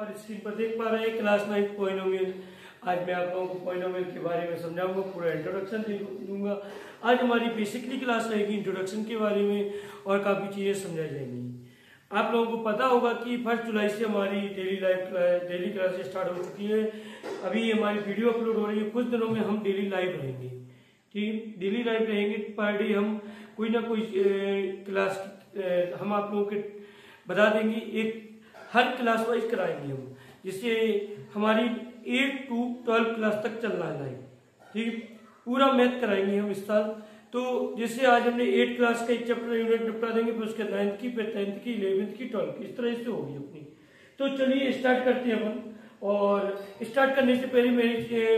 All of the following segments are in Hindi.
हमारी स्क्रीन पर देख पा रहे हैं क्लास 9 पॉलिनोमियल। आज मैं आप लोगों को पॉलिनोमियल के बारे में समझाऊंगा, पूरा इंट्रोडक्शन दूंगा। आज हमारी बेसिकली क्लास रहेगी इंट्रोडक्शन के बारे में और काफ़ी चीज़ें समझाई जाएंगी। आप लोगों को पता होगा कि 1 जुलाई से हमारी डेली क्लासेस स्टार्ट हो चुकी है। अभी हमारी वीडियो अपलोड हो रही है, कुछ दिनों में हम डेली लाइव रहेंगे। ठीक, डेली लाइव रहेंगे। पर डे हम कोई ना कोई क्लास हम आप लोगों के बता देंगे, एक हर क्लास वाइज कराएंगे हम, जिससे हमारी 8 to 12 क्लास तक चलना है। ठीक, पूरा मैथ कराएंगे हम इस साल। तो जैसे आज हमने 8 क्लास का एक चैप्टर यूनिट निपटा देंगे, फिर उसके 9th की, फिर 10th की, 11th की, 12th की, इस तरह से होगी अपनी। तो चलिए स्टार्ट करते हैं अपन। और स्टार्ट करने से पहले मेरी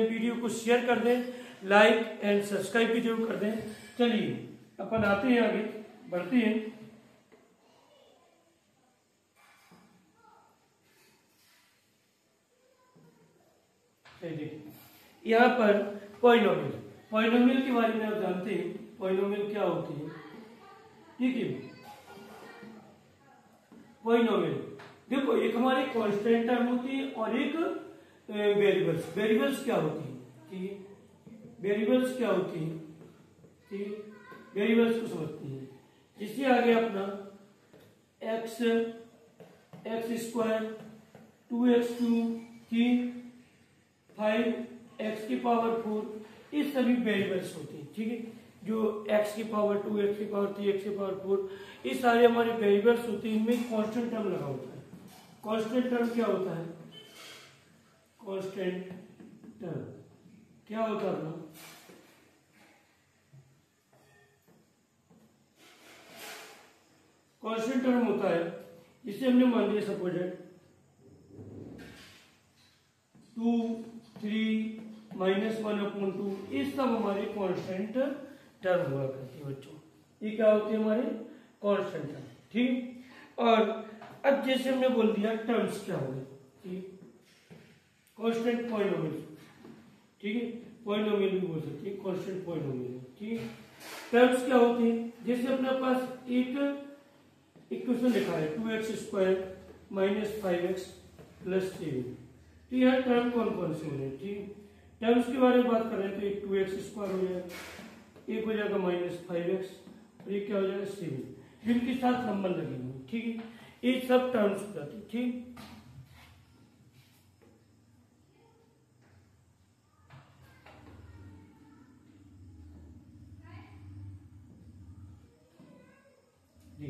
वीडियो को शेयर कर दें, लाइक एंड सब्सक्राइब भी जरूर कर दें। चलिए अपन आते हैं, आगे बढ़ते हैं। यहाँ पर पॉलिनोमियल के बारे में आप जानते हैं, पॉलिनोमियल क्या होती है। ठीक है, पॉलिनोमियल देखो, एक हमारी कांस्टेंट टर्म होती है और एक वेरिएबल्स क्या होती है। ठीक है, वेरिएबल्स क्या होती है। ठीक है, वेरिएबल्स को समझते हैं। जिससे आगे अपना x स्क्वायर 2x2 5x की पावर 4, ये सभी वेरिएबल्स होते हैं। ठीक है, जो x की पावर 2, x की पावर 3, x की पावर 4, ये सारे हमारे वेरिएबल्स होते हैं। इनमें कांस्टेंट टर्म लगा होता है। कांस्टेंट टर्म क्या होता है? कांस्टेंट टर्म क्या होता है? कांस्टेंट टर्म होता है, जिसे हमने मान लिया सपोज 2, 3, -1/2, ये सब हमारे कांस्टेंट टर्म हुआ करती है बच्चों। ये क्या होती है? हमारे कांस्टेंट टर्म। ठीक, और अब जैसे हमने बोल दिया टर्म्स क्या होंगे। ठीक, कांस्टेंट पॉलिनोमियल। ठीक है, पॉलिनोमियल भी बोल सकते हैं, कांस्टेंट पॉलिनोमियल। ठीक, टर्म्स क्या होते हैं? जैसे अपने पास एक इक्वेशन लिखा है 2x स्क्वायर -5x + 7। तो यह टर्म कौन कौन से हो रहे हैं? ठीक, टर्म्स के बारे में बात कर रहे हैं तो एक 2x स्क्वायर हो जाएगा, एक हो जाएगा -5x, और एक क्या हो जाएगा 7, जिनके साथ नंबर लगे हुए। ठीक है, ये सब टर्म्स हो जाते हैं। ठीक, जी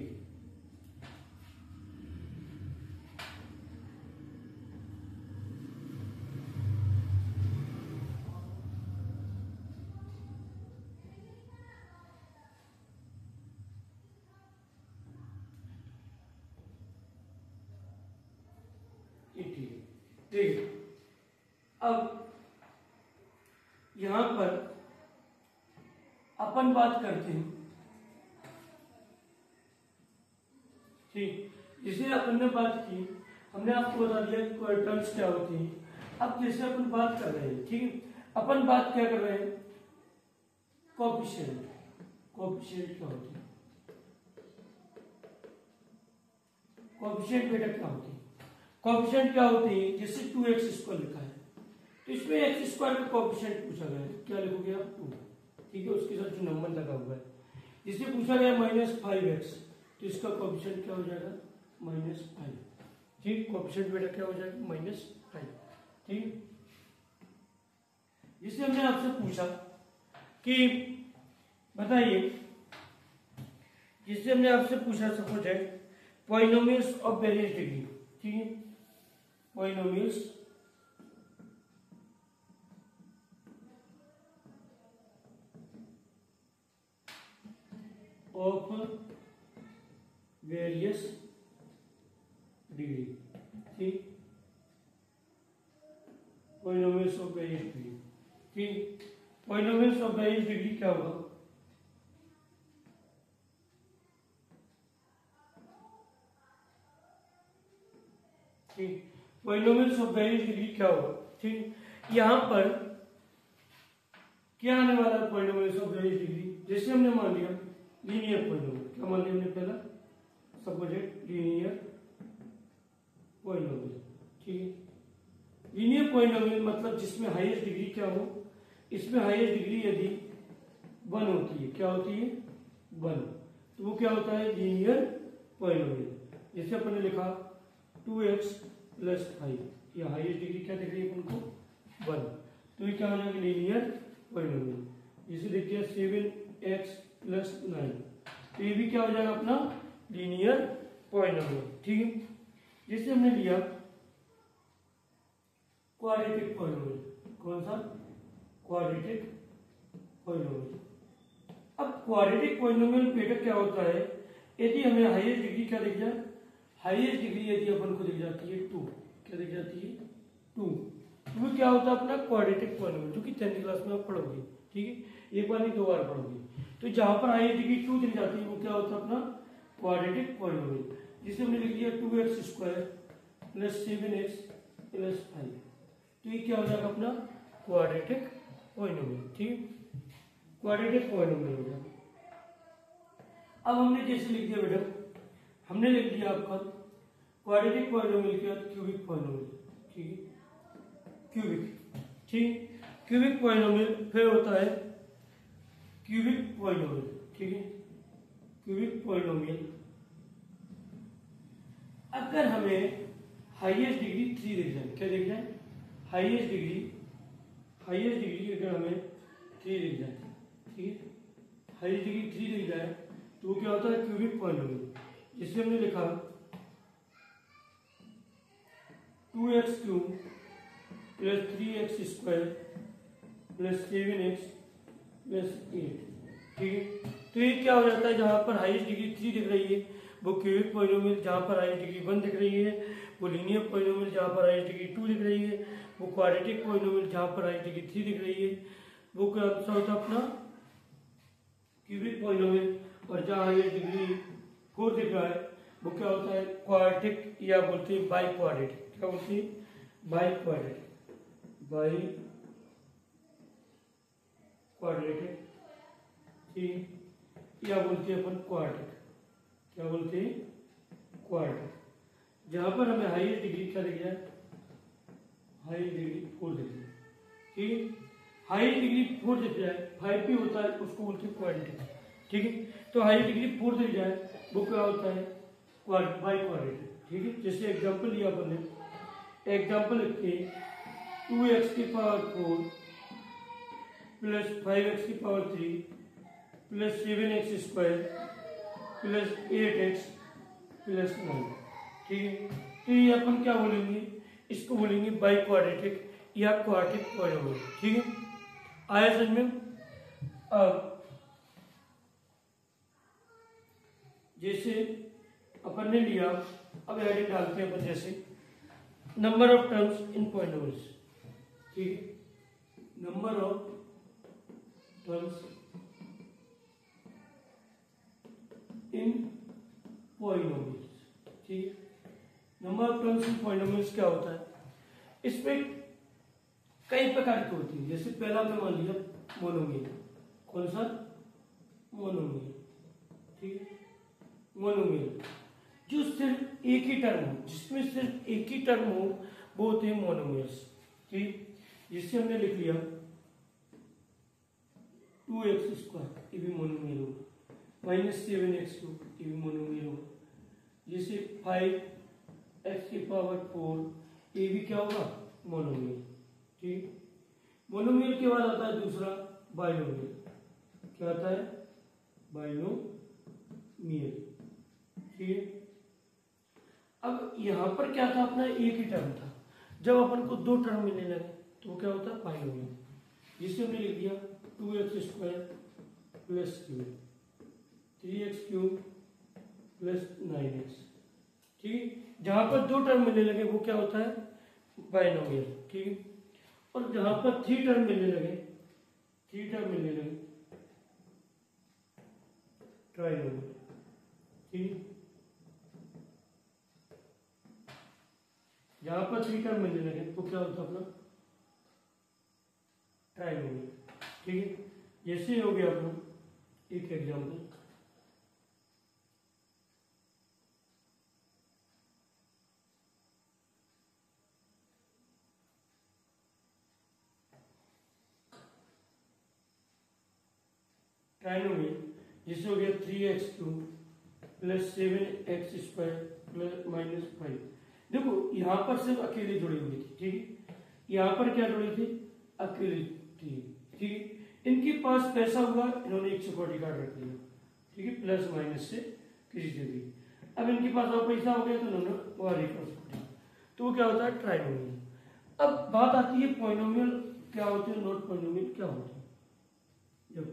ठीक है, अब यहां पर अपन बात करते हैं। ठीक, जिसे अपन ने बात की, हमने आपको बता दिया कि टर्म्स क्या होती हैं। अब जैसे अपन बात कर रहे हैं, ठीक है, अपन बात क्या कर रहे हैं? कोएफिशिएंट। कोएफिशिएंट क्या होती है? कोएफिशिएंट बेटा क्या होती है? कोएफिशिएंट क्या होती है? जैसे 2x स्क्वायर लिखा है, तो इसमें x स्क्वायर का कोएफिशिएंट पूछा गया है, क्या लिखोगे आप? 2। ठीक है, उसके साथ जो नंबर लगा हुआ है। जिसे पूछा गया -5x, तो इसका कोएफिशिएंट क्या हो जाएगा? -5। ठीक, कोएफिशिएंट बेटा क्या हो जाएगा? -5। ठीक, जिसे हमने आपसे पूछा कि बताइए, जिससे हमने आपसे पूछा सपोज है पॉलिनोमियल्स ऑफ वेरियस डिग्री। ठीक है, पॉलिनोमियल्स ऑफ वेरियस डिग्री। ठीक, पॉलिनोमियल्स ऑफ वेरियस डिग्री। ठीक, पॉलिनोमियल्स ऑफ वेरियस डिग्री क्या होगा? ठीक, पॉलिनोमियल्स ऑफ वेरियस डिग्री क्या होगा? ठीक, यहां पर क्या आने वाला है? Polynomials of various degree. जैसे हमने मान लिया लीनियर पॉलिनोमियल, क्या मान लिया हमने? पहला सपोज लीनियर पॉलिनोमियल। ठीक है। लीनियर पॉलिनोमियल मतलब जिसमें हाईएस्ट डिग्री क्या हो, इसमें हाईएस्ट डिग्री यदि 1 होती है, क्या होती है 1, तो वो क्या होता है लीनियर पॉलिनोमियल। जैसे अपन ने लिखा 2x + 5, ये हाईएस्ट डिग्री क्या दिख रही है अपन को 1, तो ये क्या हो जाएगा लीनियर पॉलिनोमियल। जैसे देखिए 7x + 9, तो ये भी क्या हो जाएगा अपना लीनियर पॉलिनोमियल। ठीक है। जैसे हमने लिया क्वाड्रेटिक पॉलिनोमियल, कौन सा क्वाड्रेटिक पॉलिनोमियल। अब क्वाड्रेटिक पॉलिनोमियल बेटा क्या होता है, यदि हमें हाईएस्ट डिग्री क्या दिख जाए, हाईएस्ट डिग्री यदि अपन को दिख जाती है 2, क्या दिख जाती है 2, तो वो क्या होता है अपना क्वाड्रेटिक पॉलिनोमियल, जो कि 10th क्लास में आप पढ़ोगे। ठीक है, एक बार नहीं 2 बार पढ़ोगे। तो जहां पर हाईएस्ट डिग्री 2 दिख जाती है वो क्या होता है अपना क्वाड्रेटिक पॉलिनोमियल। जिसे हमने लिख दिया 2x² + 7x + 5, तो ये क्या हो जाएगा अपना क्वाड्रेटिक पॉलिनोमियल। ठीक, क्वाड्रेटिक पॉलिनोमियल हो जाएगा। अब हमने जैसे लिख दिया बेटा, हमने लिख दिया आपका क्वाड्रेटिक पॉलिनोमियल के बाद क्यूबिक पॉलिनोमियल। ठीक है, क्यूबिक। ठीक, क्यूबिक पॉलिनोमियल फिर होता है क्यूबिक पॉलिनोमियल। ठीक है, क्यूबिक पॉलिनोमियल अगर हमें हाईएस्ट डिग्री 3 दिख जाए, क्या दिख जाए हाईएस्ट डिग्री अगर हमें 3 दिख जाए, ठीक है, हाईएस्ट डिग्री 3 दिख जाए तो वो क्या होता है क्यूबिक पॉलिनोमियल। जिससे हमने लिखा 2x³ + 3x² + 7x + 8। ठीक है, तो ये क्या हो जाता है, जहां पर हाईएस्ट डिग्री 3 दिख रही है वो क्यूबिक पॉलिनोमियल, जहां पर हाईएस्ट डिग्री 1 दिख रही है वो लीनियर पॉलिनोमियल, जहां पर हाईएस्ट डिग्री 2 दिख रही है वो क्वाड्रेटिक पॉलिनोमियल, जहां पर हाईएस्ट डिग्री 3 दिख रही है वो क्या होता है अपना क्यूबिक पॉलिनोमियल, और जहां हाईएस्ट डिग्री 4 दिख रहा है वो क्या होता है क्वाड्रेटिक, या बोलते हैं बाई क्वाड्रेटिक। क्या बोलते हैं बाई क्वाड्रेटिक। ठीक, या बोलते हैं अपन क्वाड्रेटिक, क्या बोलते हैं क्वाड्रेटिक। जहां पर हमें हाईएस्ट डिग्री क्या दिख जाए, हाईएस्ट डिग्री 4 दिख जाए। ठीक, हाईएस्ट डिग्री 4 दिख जाए, 5 भी होता है उसको बोलते हैं क्वाड्रेटिक। ठीक है, तो हाईएस्ट डिग्री 4 दिख जाए वो क्या होता है बाई क्वाड्रेटिक। ठीक है, जैसे एग्जांपल लिया अपन ने, एग्जांपल लिखते 2x⁴ + 5x⁴ + 7x² + 8x + 9। ठीक है, तो ये अपन क्या बोलेंगे, इसको बोलेंगे बाई क्वाड्रेटिक या क्वाड्रेटिक पॉलिनोमियल। ठीक है, आया समझ में। अब जैसे अपन ने लिया, अब हेडिंग डालते हैं अपन, जैसे number of terms in polynomials. ठीक है, number of terms in polynomials. ठीक है, number of terms in polynomials क्या होता है, इसमें कई प्रकार की होती है। जैसे पहला में मान लिया मोनोमियल, कौन सा मोनोमियल। ठीक है, मोनोमियल जो सिर्फ एक ही टर्म हो, जिसमें सिर्फ एक ही टर्म हो वो होते हैं मोनोमियल्स। ठीक, जिससे हमने लिख लिया 2x², ये भी मोनोमियल होगा, -7x³ ये भी मोनोमियल होगा। जैसे 5x⁴ ये भी क्या होगा मोनोमियल। ठीक, मोनोमियल के बाद आता है दूसरा बाइनोमियल। क्या आता है बाइनोमियल। ठीक है, अब यहां पर क्या था अपना एक ही टर्म था, जब अपन को 2 टर्म मिलने लगे तो वो क्या होता है बाइनोमियल। जिससे हमने लिख दिया 2x² + 7 3x³ + 9x। ठीक, जहां पर 2 टर्म मिलने लगे वो क्या होता है बाइनोमियल। ठीक है, और जहां पर 3 टर्म मिलने लगे ट्राइनोमियल। ठीक, जहां पर 3 टर्म मिलने लगे तो क्या होता है अपना ट्राइनोमियल। ठीक है, जैसे हो गया अपना एक एग्जांपल, ट्राइनोमियल, जिससे हो गया 3x³ प्लस 7x² प्लस -5। देखो यहाँ पर सिर्फ अकेले जुड़ी हुई थी, ठीक है, यहाँ पर क्या जुड़ी थी, अकेली थी, ठीक है। इनके पास पैसा हुआ, इन्होंने एक सिक्योरिटी कार्ड रख दिया, ठीक है, प्लस माइनस से किसी से भी। अब इनके पास और पैसा हो गया तो इन्होंने और एक और सिक्योरिटी, तो वो क्या होता है, ट्राइनोमियल। अब बात आती है पॉइनोमियल क्या होते हैं, नॉट पॉइनोमियल क्या होते हैं। जब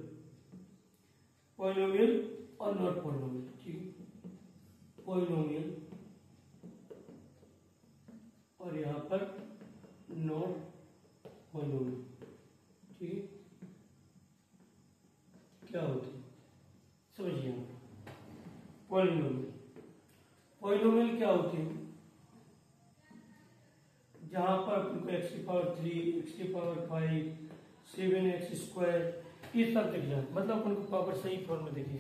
पॉइनोमियल और नॉट पॉइनोमियल, ठीक है, पॉइनोमियल और यहाँ पर नॉट पॉइनोमियल, ठीक है, क्या होती है समझिए। पॉलिनोमियल, पॉलिनोमियल क्या होते हैं, जहां पर तुमको x⁴, x⁵, 7x², ये सब दिख जाए, मतलब अपन को पावर सही फॉर्म में दिखे,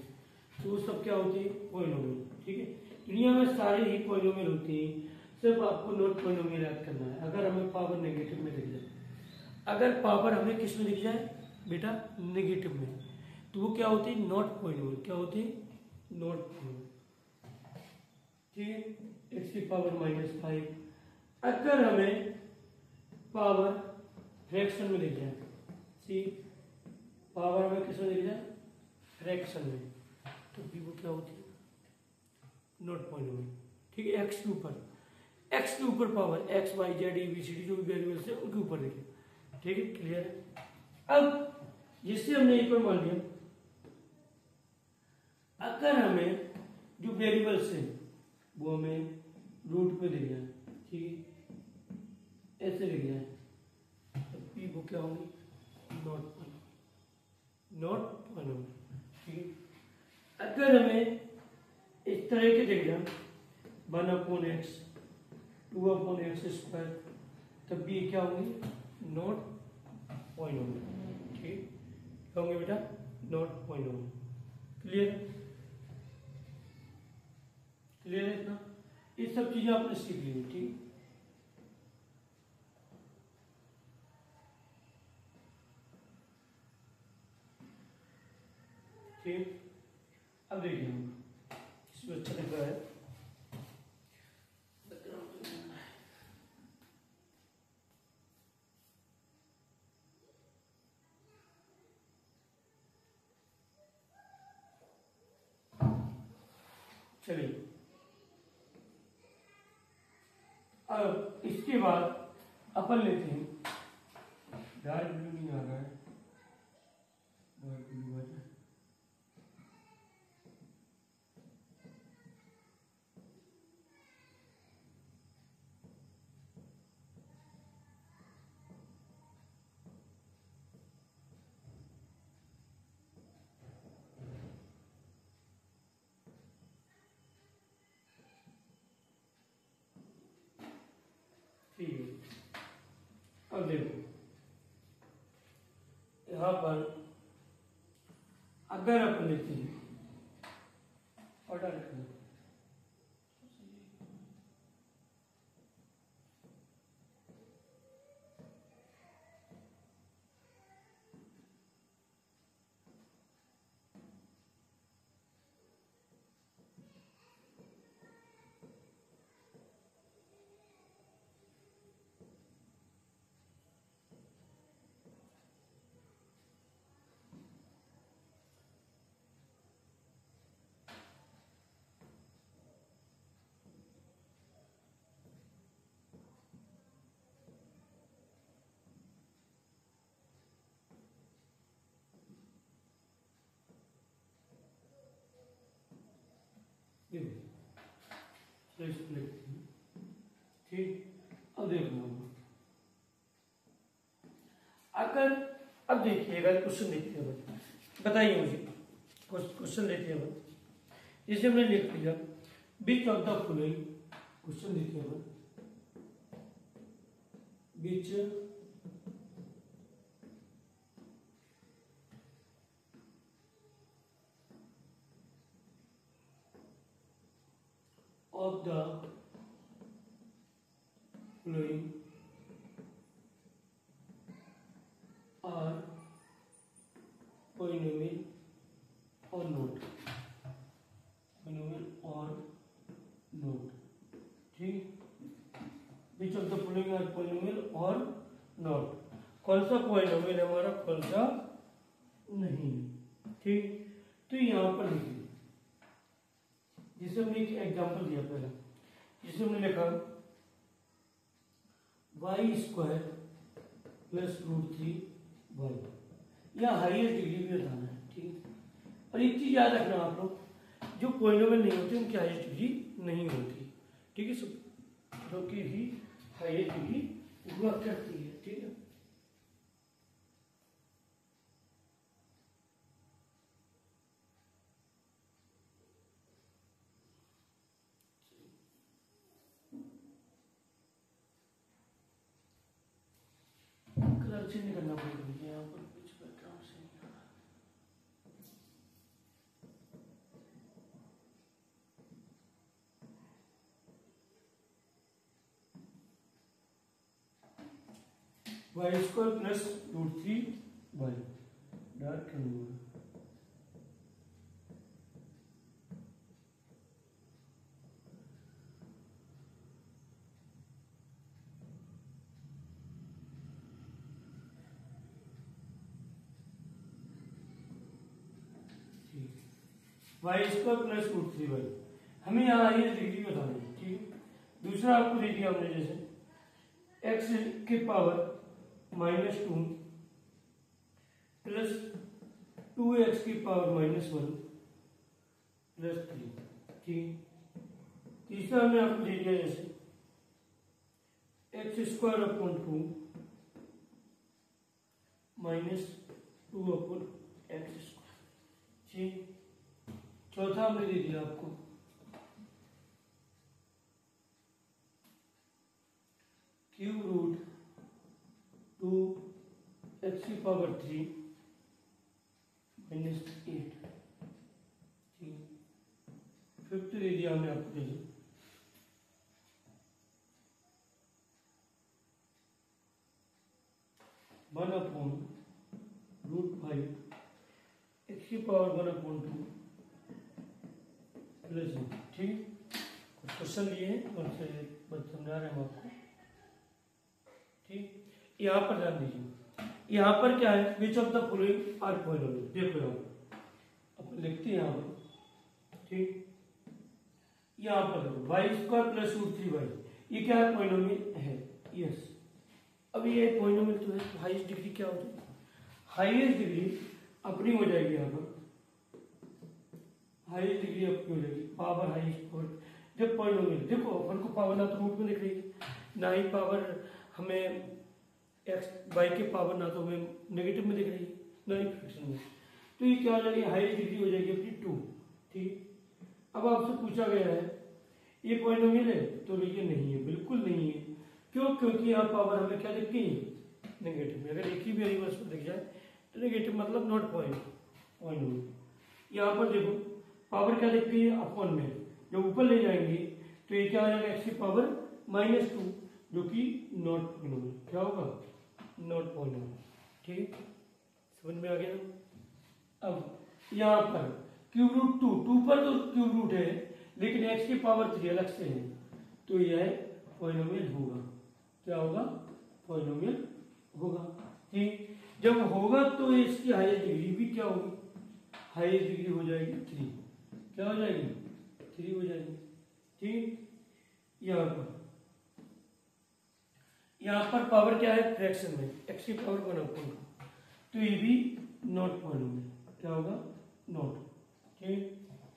तो वो सब क्या होती है, पॉलिनोमियल, ठीक है। दुनिया में सारे ही पॉलिनोमियल होते हैं, सिर्फ आपको नॉट पॉलिनोमियल याद करना है। अगर हमें पावर नेगेटिव में दिख जाए, अगर पावर हमें किस में दिख जाए बेटा, नेगेटिव में, तो वो क्या होती है, नॉट पॉलिनोमियल, क्या होती है, नॉट पॉलिनोमियल, ठीक है। x⁻⁻5 अगर हमें पावर फ्रैक्शन में दिख जाए, सी पावर हमें किस में दिख जाए, फ्रैक्शन में, तो भी वो क्या होती है, नॉट पॉलिनोमियल, ठीक है। एक्स के ऊपर power x y z ABCD जो भी वेरिएबल्स है उनके ऊपर देखें, ठीक है, क्लियर है। अब जिससे हमने एक और मान लिया, अगर हमें जो वेरिएबल्स है वो हमें रूट में दिख जाए, ठीक है, ऐसे दिख जाए, तो पी वो क्या होंगी, नॉट पॉइनोमियल, ठीक है। अगर हमें इस तरह के दिख जाए 1/x 2/x², तब भी क्या होंगे, नॉट पॉइनोमियल, ठीक क्या होंगे बेटा, नॉट पॉइनोमियल। क्लियर है इतना, ये सब चीजें आपने सीख ली, ठीक। ठीक, अब देखिए हम इसमें अच्छा लग रहा है, चलिए। अब इसके बाद अपन लेते हैं, डार्क ब्लू नहीं आ रहा है, डार्क ब्लू आ जाए, ठीक है। अब देखो यहां पर अगर अपन लेते हैं ऑर्डर रखना, देखो इसको लिखते हैं, ठीक। अब देखना अगर, अब देखिएगा क्वेश्चन देखते हैं, बताइए मुझे क्वेश्चन देखते हैं, जैसे हमने लिख लिया which of the following, question देखते हैं, which of the following are polynomial or not, polynomial or not, ठीक। Which of the following are polynomial or not. कौन सा पॉलिनोमियल है हमारा, कौन सा नहीं, ठीक। तो यहां पर लिखिए, जिसे हमने एक एग्जांपल दिया पहला, जिसे हमने लिखा y² प्लस √3y, या हाईएस्ट डिग्री भी बताना है, ठीक। और एक चीज याद रखना आप लोग, जो पॉलिनोमियल नहीं होते उनकी हाईएस्ट डिग्री नहीं होती, ठीक है, जो कि भी हाईएस्ट डिग्री हुआ करती है, ठीक है। कलर चेंज नहीं करना पड़ेगा यहाँ पर, कुछ बैकग्राउंड से नहीं आ रहा। y² प्लस √3y डार्क करूंगा, y² प्लस √3y, हमें यहाँ हाईएस्ट डिग्री बतानी है, ठीक। दूसरा आपको दे दिया हमने, जैसे x के पावर -2 प्लस 2x की पावर -1 प्लस 3, ठीक। तीसरा हमने आपको दे दिया, जैसे x² -2 (2x²), ठीक। चौथा हमने दे दिया आपको √2x की पावर 3 -8, ठीक। फिफ्थ दे दिया हमने आपको, जैसे 1/√5 x की पावर 1/2 प्लस, ठीक। कुछ क्वेश्चन लिए हैं उनसे समझा रहे हैं हम आपको, ठीक। यहाँ पर ध्यान दीजिए, यहाँ पर क्या है, which of the following are polynomial, देखो यहाँ अपन लिखते हैं यहाँ पर, ठीक। यहाँ पर देखो y² प्लस √3y, ये क्या है, पॉलिनोमियल है, यस। अब ये पॉलिनोमियल तो है, हाईएस्ट डिग्री क्या हो जाएगी, हाईएस्ट डिग्री अपनी हो जाएगी, यहाँ पर हाईएस्ट डिग्री अपनी हो जाएगी, पावर हाईएस्ट पावर। जब पॉलिनोमियल, देखो अपन को पावर ना तो रूट में दिख रही है, ना ही पावर हमें एक्स वाई के पावर ना तो हमें नेगेटिव में दिख रही है, ना ही फ्रैक्शन में, तो ये क्या हो जाएगी, हाईएस्ट डिग्री हो जाएगी अपनी 2, ठीक। अब आपसे पूछा गया है ये पॉलिनोमियल है, तो ये नहीं है, बिल्कुल नहीं है। क्यों, क्योंकि यहाँ पावर हमें क्या दिखती है, नेगेटिव में। अगर एक ही भी रिवर्स में दिख जाए तो नेगेटिव मतलब नॉट पॉलिनोमियल। यहाँ पर देखो पावर क्या दिखती है, अपॉन में, जब ऊपर ले जाएंगे तो ये क्या हो जाएगा, एक्स की पावर -2, जो कि नॉट पॉलिनोमियल, क्या होगा, नॉट पॉलिनोमियल, ठीक। समझ में आ गया ना। अब यहाँ पर √2 पर तो क्यूब रूट है, लेकिन एक्स की पावर 3 अलग से है, तो यह पॉलिनोमियल होगा, क्या होगा, पॉलिनोमियल होगा, ठीक। जब होगा तो इसकी हाईएस्ट डिग्री भी क्या होगी, हाईएस्ट डिग्री हो जाएगी 3, क्या हो जाएगी, 3 हो जाएगी, ठीक। यहाँ पर पावर क्या है, फ्रैक्शन में, एक्स की पावर 1/2, तो ये भी नॉट पॉलिनोमियल, क्या होगा, नॉट, ठीक।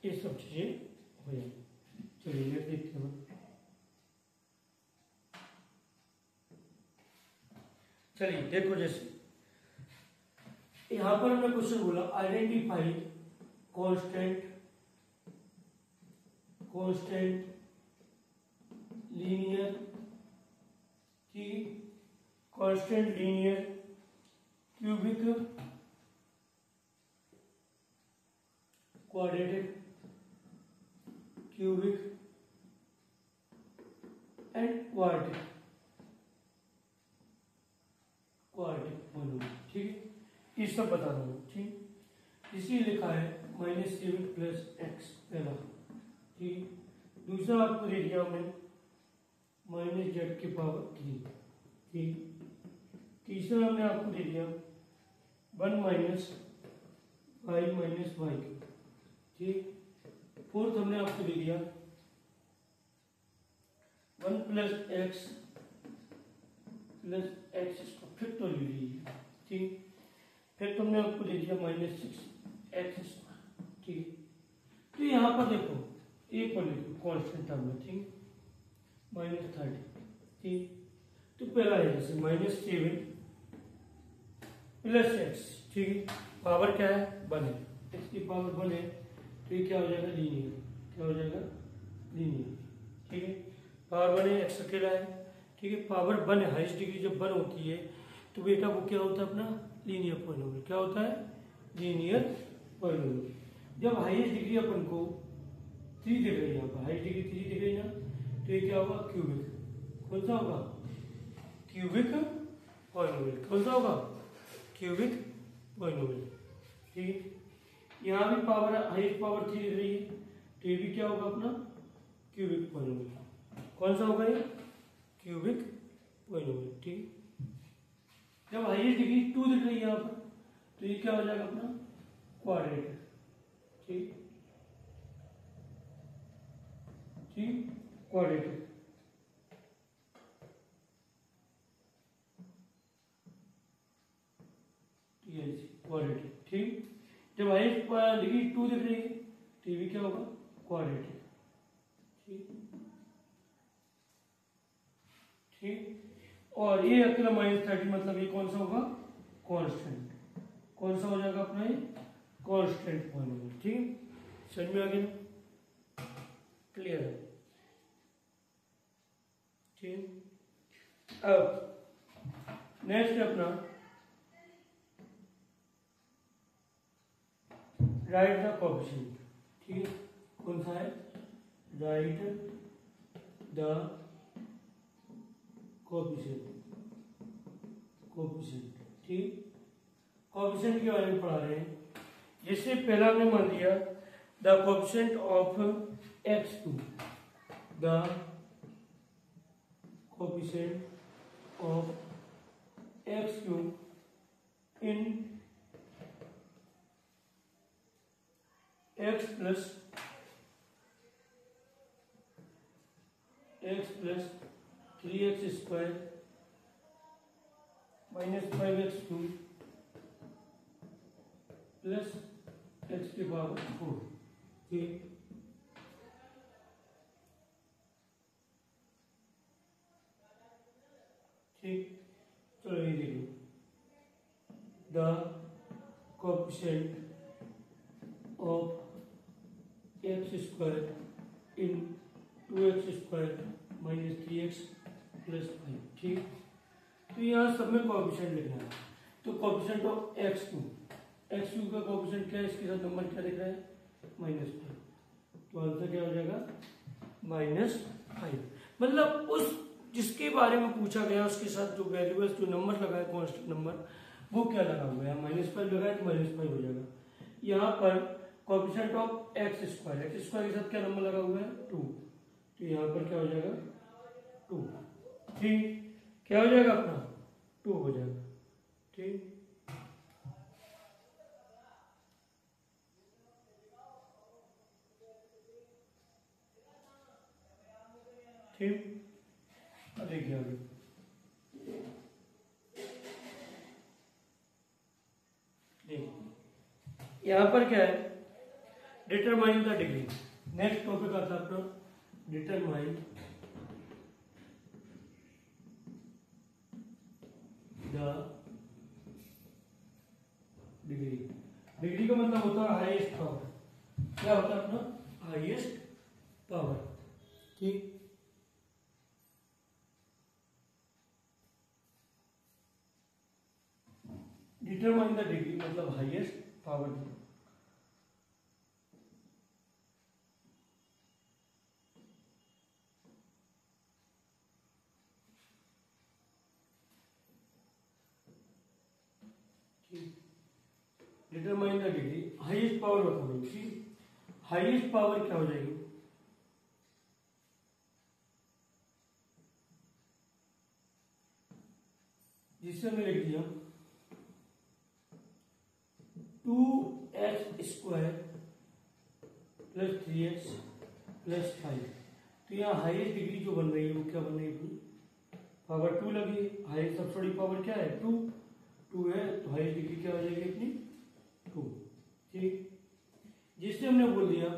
ये सब चीजें हो जाएंगी। चलिए नेक्स्ट देखते हैं। चलिए देखो, जैसे यहां पर हमने क्वेश्चन बोला, आइडेंटिफाई कांस्टेंट लीनियर की constant linear cubic quadratic cubic and quadratic polynomial, ठीक है, ये सब बताना है, ठीक। इसलिए लिखा है -7 प्लस एक्स पहला, ठीक। दूसरा आपको दे दिया हमने -z की पावर 3, ठीक। तीसरा हमने आपको दे दिया 1 माइनस 5 माइनस वाई, ठीक। फोर्थ हमने आपको दे दिया 1 प्लस एक्स इसको फिर तो ले लीजिए, ठीक। फिर तुमने आपको दे दिया -6 एक्स, ठीक। तो यहाँ पर देखो एक और लिखो कॉन्स्टेंट टर्म में, ठीक, -30, ठीक। तो पहला है जैसे -7 प्लस एक्स, ठीक। पावर क्या है 1 है, एक्स की पावर 1 है, तो ये क्या हो जाएगा लीनियर, क्या हो जाएगा लीनियर, ठीक है। पावर 1 है, एक्स अकेला है, ठीक है। पावर 1 है, हाईएस्ट डिग्री जब 1 होती है तो बेटा वो क्या होता है अपना लीनियर पॉलिनोमियल, क्या होता है लीनियर पॉलिनोमियल। जब हाईएस्ट डिग्री अपन को 3 दिख रही है, यहाँ पर हाईएस्ट डिग्री 3 दिख रही है ना, तो ये क्या होगा क्यूबिक, कौन सा होगा क्यूबिक पॉलिनोमियल, कौन सा होगा क्यूबिक पॉलिनोमियल, ठीक। यहाँ भी पावर हाईएस्ट पावर 3 दिख रही है, तो ये भी क्या होगा अपना क्यूबिक पॉलिनोमियल, कौन सा होगा ये क्यूबिक पॉलिनोमियल, ठीक। जब हाईएस्ट डिग्री 2 दिख रही है यहाँ पर, तो ये क्या हो जाएगा अपना क्वाड्रेटिक, ठीक, ठीक, क्वाड्रेटिक, क्वाड्रेटिक, ठीक। जब हाईएस्ट डिग्री 2 दिख रही है तो ये भी क्या होगा क्वाड्रेटिक, ठीक, ठीक। और ये अकेला -30 मतलब ये कौन सा होगा कांस्टेंट, कौन सा हो जाएगा अपना ये कांस्टेंट पॉलिनोमियल, ठीक। समझ में आ गया, क्लियर है, ठीक। अब नेक्स्ट है अपना राइट द कोएफिशिएंट, ठीक है। कौन सा है राइट द कोएफिशिएंट, ठीक। कोएफिशिएंट के बारे में पढ़ा रहे हैं। जैसे पहला हमने मान लिया the coefficient of x2, the coefficient of x2 in x plus 3x square -5x2 plus x की पावर 4, ठीक। ठीक, चलो ये देखो the coefficient of x square in 2x square -3x plus 5, ठीक। तो यहाँ सब में कोएफिशिएंट लिखना है, तो कोएफिशिएंट ऑफ x2 का कोएफिशिएंट क्या है, इसके साथ नंबर क्या दिख रहा है -5, तो आंसर क्या हो जाएगा -5। मतलब उस जिसके बारे में पूछा गया उसके साथ जो वैल्यू जो नंबर लगा है कांस्टेंट नंबर वो क्या लगा हुआ है, -5 लगाए तो -5 हो जाएगा। यहाँ पर कोएफिशिएंट ऑफ x स्क्वायर के साथ क्या नंबर लगा हुआ है 2, तो यहाँ पर क्या हो जाएगा 2, ठीक। क्या हो जाएगा अपना 2 हो जाएगा, ठीक। ठीक, अब देखिए आगे यहाँ पर क्या है determine the degree. Next topic आता है अपना डिटरमाइन द डिग्री। डिग्री का मतलब होता है हाईएस्ट पावर, क्या होता है अपना हाईएस्ट पावर, ठीक। डिटरमाइन द डिग्री मतलब highest power, determine the degree, highest power बताओ। ठीक, हाईएस्ट पावर क्या हो जाएगी? जिससे हमने लिख दिया 2x² प्लस 3x प्लस 5। तो यहाँ हाईएस्ट डिग्री जो बन रही है वो क्या बन रही है अपनी? पावर 2 लगी। हाईएस्ट सबसे बड़ी पावर क्या है? 2 है, तो हाईएस्ट डिग्री क्या हो जाएगी अपनी? 2। ठीक, जिससे हमने बोल दिया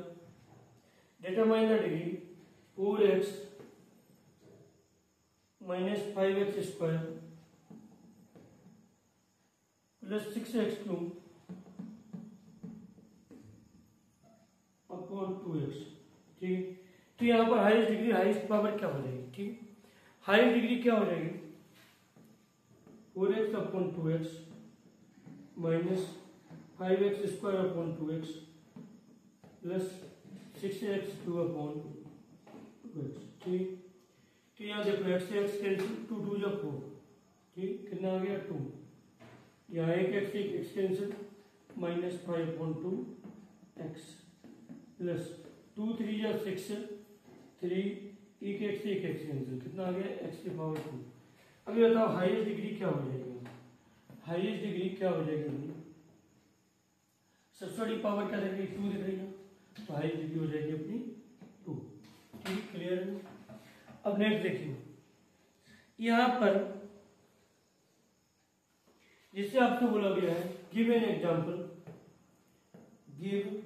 determine the degree 4x minus 5x² plus 6x³ upon 2x। ठीक, तो यहाँ पर हाईएस्ट डिग्री, हाईएस्ट पावर क्या हो जाएगी? ठीक, हाईएस्ट डिग्री क्या हो जाएगी? 4x upon 2x minus 5x² upon 2x plus 6x³ upon 2x। ठीक, तो यहाँ देखो x से x कैंसिल, 2 2 जा 4। ठीक, कितना आ गया? 2। यहाँ एक x cancel, minus 5 upon 2x plus 2 3 जा 6, 3 एक x कैंसिल, कितना आ गया? x की पावर 2। अभी बताओ हाईएस्ट डिग्री क्या हो जाएगी? हाईएस्ट डिग्री क्या हो जाएगी अपनी? सबसे बड़ी पावर क्या दिख रही है? 2 दिख रही है, तो हाईएस्ट डिग्री हो जाएगी अपनी 2। ठीक, क्लियर है? अब नेक्स्ट देखिए, यहां पर जिससे आपको बोला गया है give an example, give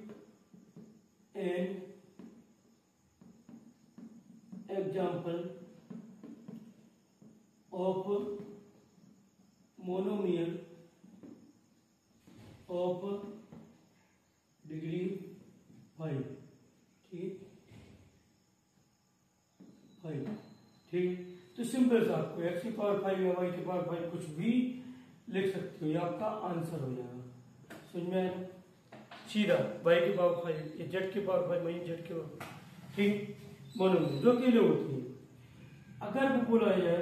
an example of monomial of degree 5। ठीक, 5। ठीक, तो सिंपल सा आपको x की पावर 5 या y की पावर 5 कुछ भी लिख सकते हो, ये आपका आंसर हो जाएगा। समझ में आया? सीधा y की पावर 5 या z की पावर 5 माइनस z की पावर। ठीक, मोनोमियल जो अकेले होती है। अगर वो बोला जाए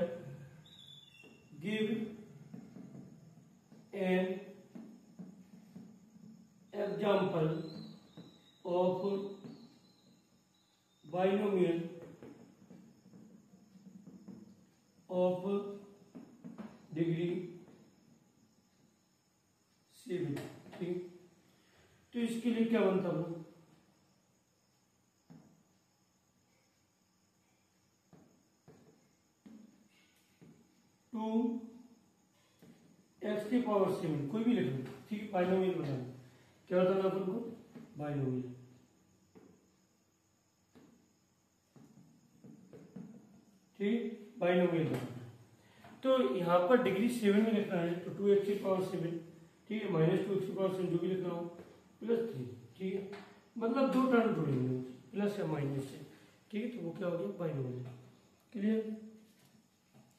give an example of binomial of degree 7। ठीक, तो इसके लिए क्या बनता है? 2x की पावर 7 कोई भी लिख लो। ठीक, बाइनोमियल बनाना, क्या बताना अपन को? बाइनोमियल। ठीक, बाइनोमियल बनाना। तो यहाँ पर डिग्री 7 में लिखना है, तो 2x की पावर 7। ठीक है, माइनस 2x की पावर 7 जो भी लिखना हो, प्लस 3। ठीक है, मतलब दो टर्म जोड़ेंगे प्लस या माइनस से। ठीक है, तो वो क्या हो गया? बाइनोमियल। क्लियर?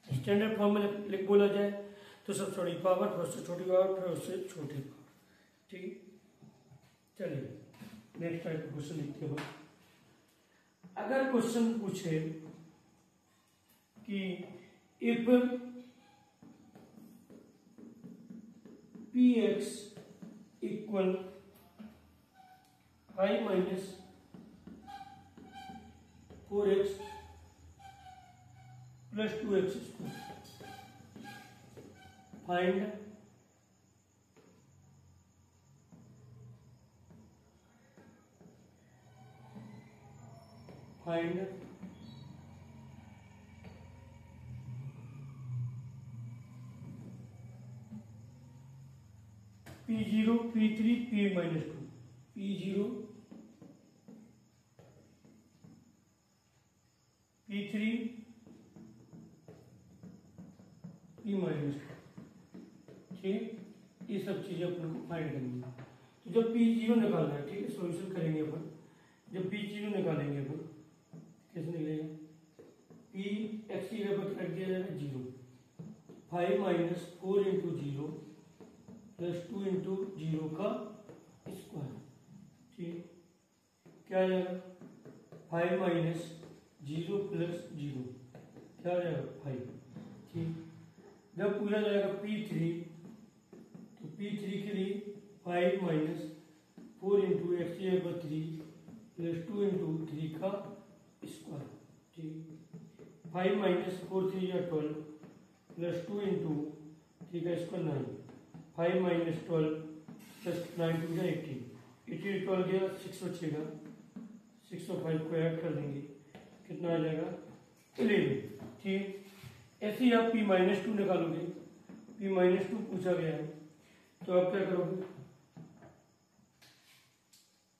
स्टैंडर्ड फॉर्म में लिख बोला जाए तो सबसे बड़ी पावर, फिर उससे छोटी पावर, फिर उससे छोटी पावर। ठीक, चलिए नेक्स्ट टाइप का क्वेश्चन लिखते हो। अगर क्वेश्चन पूछे कि if px equal 5 minus 4x plus 2x², find P0 P3 P minus 2, P0 P3 P minus 2। ठीक, ये सब चीजें अपन को फाइंड करनी है। तो जब P0 निकालना है, ठीक है, सॉल्यूशन करेंगे अपन। जब P0 निकालेंगे अपन कैसे निकलेगा? P x की जगह पर रख दिया जाएगा 0, 5 माइनस 4 इंटू 0 प्लस 2 इंटू 0 का स्क्वायर। ठीक, क्या आ जाएगा? 5 माइनस 0 प्लस 0 क्या आ जाएगा? 5। ठीक, जब पूरा जाएगा P3 तो P3 के लिए 5 माइनस 4 इंटू एक्स की जगह पर 3 प्लस 2 इंटू 3 का स्क्वायर। ठीक, 5 माइनस 4 3 या 12 प्लस 2 इंटू 3 का स्क्वायर 9। 5 माइनस 12 प्लस 9 2 या 18। 18 12 गया 6 बचेगा, 6 और 5 को ऐड कर देंगे, कितना आ जाएगा 11। ठीक, ऐसे ही आप p माइनस 2 निकालोगे, p माइनस 2 पूछा गया है तो आप क्या करोगे,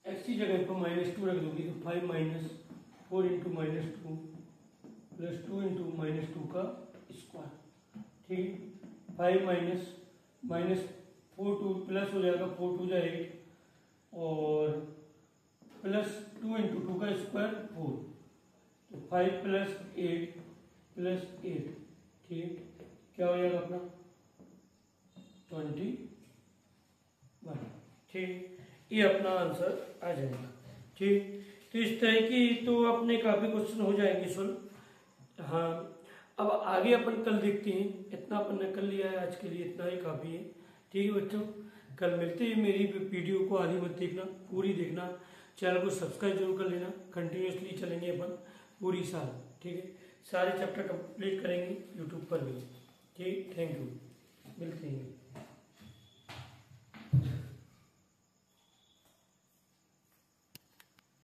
x की जगह पर माइनस 2 रख दोगे तो 5 minus 4 into minus 2 plus 2 into minus 2 का स्क्वायर। ठीक, 5 माइनस माइनस 4 2 प्लस हो जाएगा, 4 2 जा 8 और प्लस 2 इंटू 2 का स्क्वायर 4, तो 5 प्लस 8 प्लस 8। ठीक, क्या हो जाएगा अपना 21। ठीक, ये अपना आंसर आ जाएगा। ठीक, तो इस तरह की तो अपने काफी क्वेश्चन हो जाएंगे सॉल्व। हाँ, अब आगे अपन कल देखते हैं। इतना अपन ने कर लिया है आज के लिए, इतना ही काफी है। ठीक है बच्चों, कल मिलते हैं। मेरी वीडियो को आधी मत देखना, पूरी देखना। चैनल को सब्सक्राइब जरूर कर लेना। कंटिन्यूसली चलेंगे अपन पूरी साल। ठीक है, सारे चैप्टर कंप्लीट करेंगे यूट्यूब पर भी। ठीक, थैंक यू, मिलते हैं।